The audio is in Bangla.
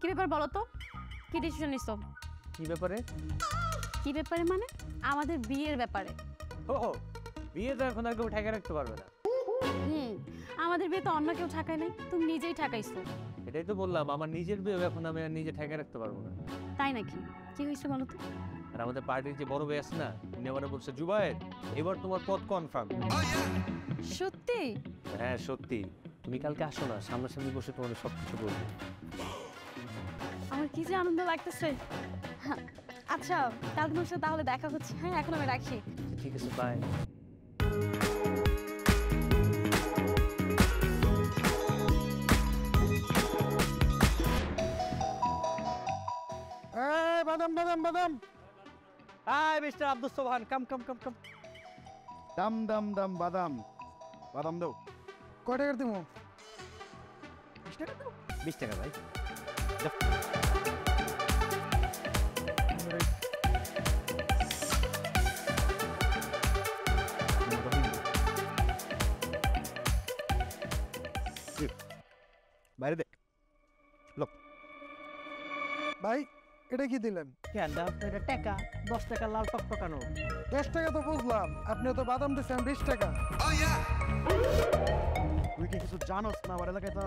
কি ব্যাপার বলো তো, কি ডিসিশন নিছো? কি ব্যাপারে? কি ব্যাপারে মানে আমাদের বিয়ের ব্যাপারে। ও বিয়ে তো এখন আর কেউ ঠেকে রাখতে পারবে না। আমাদের বিয়ে তো অন্য কেউ ঠাকায় নাই, তুমি নিজেই ঠাকাইছো। এটাই তো বললাম, আমার নিজের বিয়ে এখন আমি আর নিজে ঠেকে রাখতে পারবো না। তাই নাকি? কি হয়েছে বলো তো? আর আমাদের পার্টির যে বড় ভাই আছে না, উনি আমার বলছে জুবায়ের এবার তোমার পদ কনফার্ম। সত্যি? হ্যাঁ সত্যি। তুমি কালকে আসো না, সামনাসামনি বসে তোমাদের সবকিছু বলবো। আমার কি যে আনন্দ লাগতেছে। আচ্ছা কাল তোমার সাথে তাহলে দেখা হচ্ছে। হ্যাঁ এখন আমি রাখি। ঠিক আছে, বাই। বাদাম বাদাম বাদাম হাই মিস্টার আব্দুল সোবহান, কাম কাম কাম কাম। দাম দাম দাম বাদাম বাদাম দাও। কয় টাকার দিব? 20 টাকা দাও। 20 টাকা ভাই। বাইরে দেখ লোক। ভাই এটা কি দিলেন? কেন এটা টাকা 10 টাকা লাল টকটকানো। 10 টাকা তো বুঝলাম, আপনি তো বাদাম দিচ্ছেন 20 টাকা। তুই কি কিছু জানোস না আমার এলাকায় তো